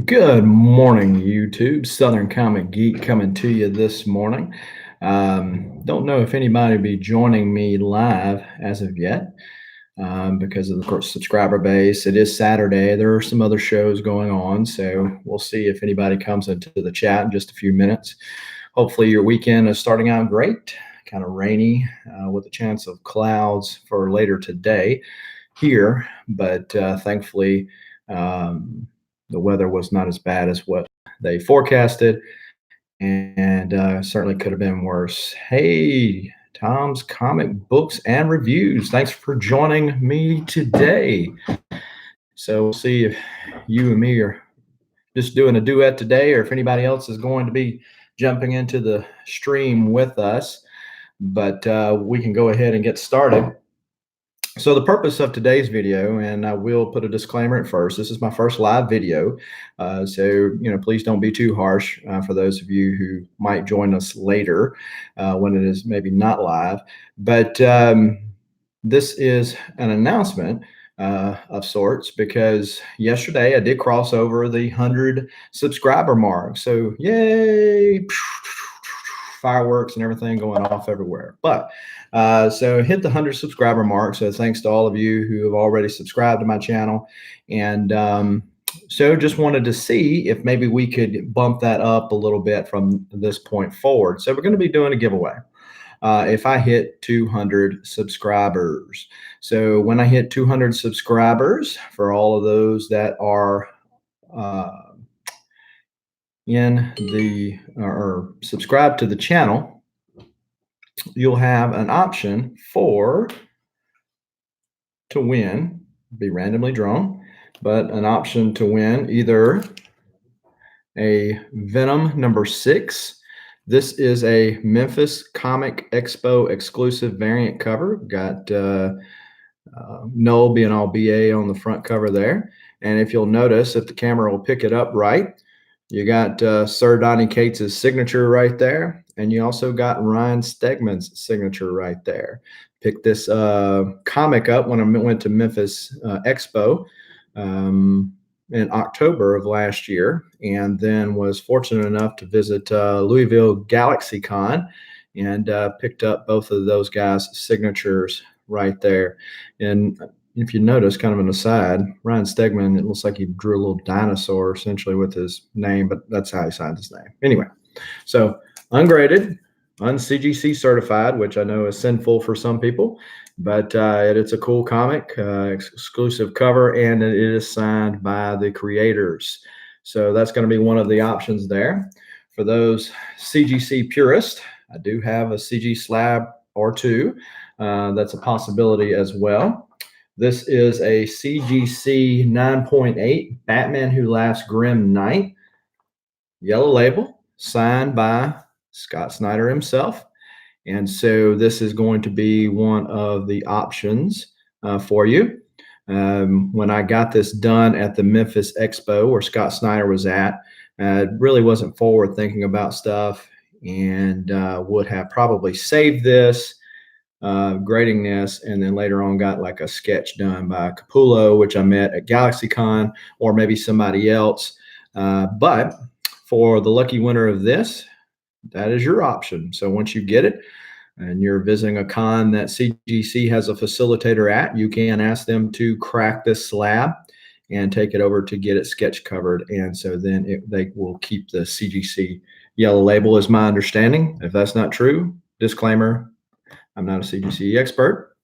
Good morning, YouTube. Southern Comic Geek coming to you this morning. Don't know if anybody will be joining me live as of yet because of the course subscriber base. It is Saturday. There are some other shows going on, so we'll see if anybody comes into the chat in just a few minutes. Hopefully, your weekend is starting out great. Kind of rainy with a chance of clouds for later today here, but thankfully. The weather was not as bad as what they forecasted, and certainly could have been worse. Hey, Tom's Comic Books and Reviews. Thanks for joining me today. So we'll see if you and me are just doing a duet today, or if anybody else is going to be jumping into the stream with us. But we can go ahead and get started. So the purpose of today's video, and I will put a disclaimer at first, this is my first live video. So, please don't be too harsh for those of you who might join us later when it is maybe not live. But this is an announcement of sorts, because yesterday I did cross over the 100 subscriber mark. So yay, fireworks and everything going off everywhere. But so hit the 100 subscriber mark. So thanks to all of you who have already subscribed to my channel. And so just wanted to see if maybe we could bump that up a little bit from this point forward. So we're going to be doing a giveaway if I hit 200 subscribers. So when I hit 200 subscribers, for all of those that are in the or subscribe to the channel, you'll have an option to win, be randomly drawn, but an option to win either a Venom #6. This is a Memphis Comic Expo exclusive variant cover. Got Noel being all BA on the front cover there. And if you'll notice, if the camera will pick it up right, you got Sir Donny Cates' signature right there. And you also got Ryan Stegman's signature right there. Picked this comic up when I went to Memphis Expo in October of last year, and then was fortunate enough to visit Louisville Galaxy Con and picked up both of those guys' signatures right there. And if you notice, kind of an aside, Ryan Stegman, it looks like he drew a little dinosaur essentially with his name, but that's how he signed his name. Anyway, so ungraded, un-CGC certified, which I know is sinful for some people, but it's a cool comic, exclusive cover, and it is signed by the creators. So that's going to be one of the options there. For those CGC purists, I do have a CG slab or two. That's a possibility as well. This is a CGC 9.8 Batman Who Laughs Grim Knight, yellow label, signed by Scott Snyder himself. And so this is going to be one of the options for you. When I got this done at the Memphis Expo where Scott Snyder was at, really wasn't forward thinking about stuff, and would have probably saved this, grading this, and then later on got like a sketch done by Capullo, which I met at GalaxyCon, or maybe somebody else. But for the lucky winner of this, that is your option. So once you get it and you're visiting a con that CGC has a facilitator at, you can ask them to crack this slab and take it over to get it sketch covered. And so then they will keep the CGC yellow label, is my understanding. If that's not true, disclaimer, I'm not a CGC expert.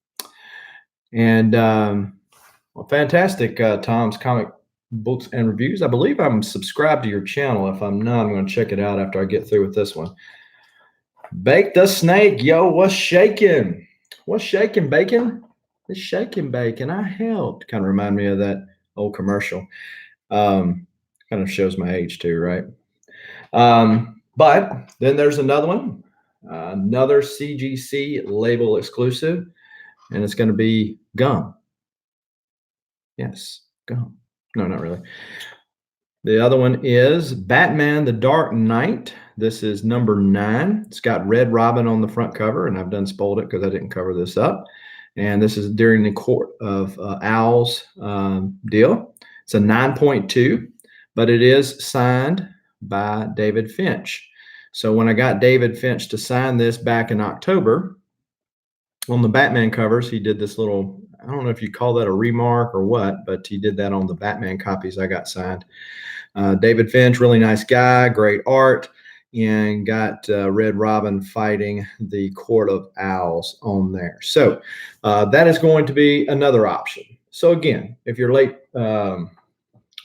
And well, fantastic, Tom's Comic Books and Reviews. I believe I'm subscribed to your channel. If I'm not, I'm going to check it out after I get through with this one. Bake the Snake. Yo, what's shaking? What's shaking, bacon? It's shaking bacon. I helped. Kind of remind me of that old commercial. Kind of shows my age too, right? But then there's another one. Another CGC label exclusive, and it's going to be gum. Yes, gum. No, not really. The other one is Batman the Dark Knight. This is number 9. It's got Red Robin on the front cover, and I've done spoiled it because I didn't cover this up. And this is during the Court of Owls deal. It's a 9.2, but it is signed by David Finch. So when I got David Finch to sign this back in October, on the Batman covers, he did this little, I don't know if you call that a remark or what, but he did that on the Batman copies I got signed. David Finch, really nice guy, great art, and got Red Robin fighting the Court of Owls on there. So that is going to be another option. So again, if you're late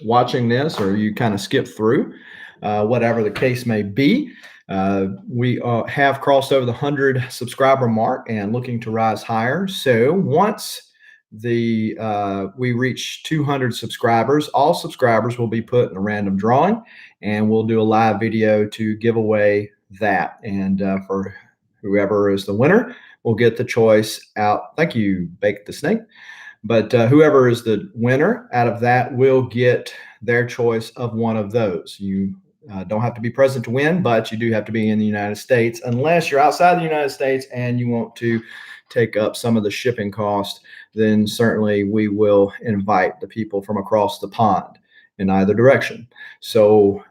watching this or you kind of skip through, whatever the case may be, we have crossed over the 100 subscriber mark and looking to rise higher. So once we reach 200 subscribers, all subscribers will be put in a random drawing, and we'll do a live video to give away that. And for whoever is the winner, will get the choice out. Thank you, Bake the Snake. But whoever is the winner out of that will get their choice of one of those. You don't have to be present to win, but you do have to be in the United States, unless you're outside the United States and you want to take up some of the shipping cost. Then certainly we will invite the people from across the pond in either direction. So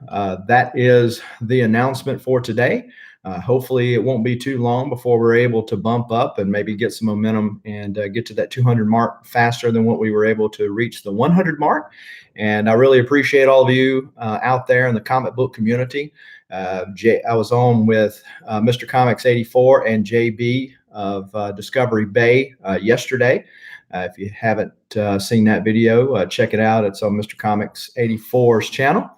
that is the announcement for today. Hopefully it won't be too long before we're able to bump up and maybe get some momentum and get to that 200 mark faster than what we were able to reach the 100 mark. And I really appreciate all of you out there in the comic book community. I was on with Mr. Comics 84 and JB of Discovery Bay yesterday. If you haven't seen that video, check it out. It's on Mr. Comics 84's channel.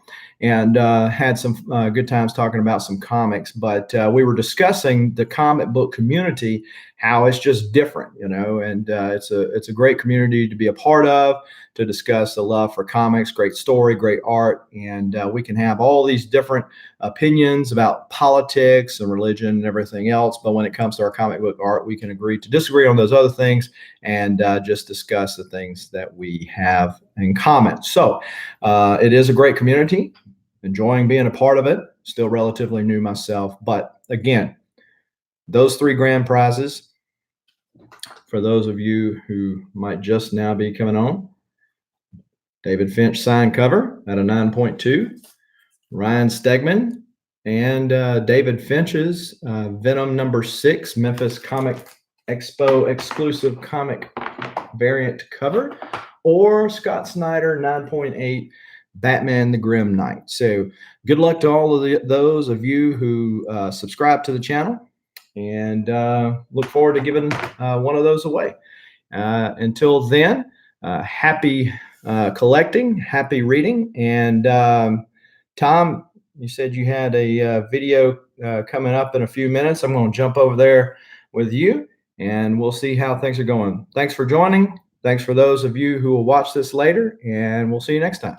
And had some good times talking about some comics. But we were discussing the comic book community, how it's just different, you know, and it's a great community to be a part of, to discuss the love for comics, great story, great art. And we can have all these different opinions about politics and religion and everything else. But when it comes to our comic book art, we can agree to disagree on those other things and just discuss the things that we have in common. So it is a great community. Enjoying being a part of it. Still relatively new myself. But again, those 3 grand prizes, for those of you who might just now be coming on: David Finch signed cover at a 9.2, Ryan Stegman, and David Finch's Venom #6 Memphis Comic Expo exclusive comic variant cover, or Scott Snyder 9.8 Batman the Grim Knight. So good luck to all of those of you who subscribe to the channel, and look forward to giving one of those away. Until then, happy collecting, happy reading. And Tom, you said you had a video coming up in a few minutes. I'm going to jump over there with you, and we'll see how things are going. Thanks for joining. Thanks for those of you who will watch this later, and we'll see you next time.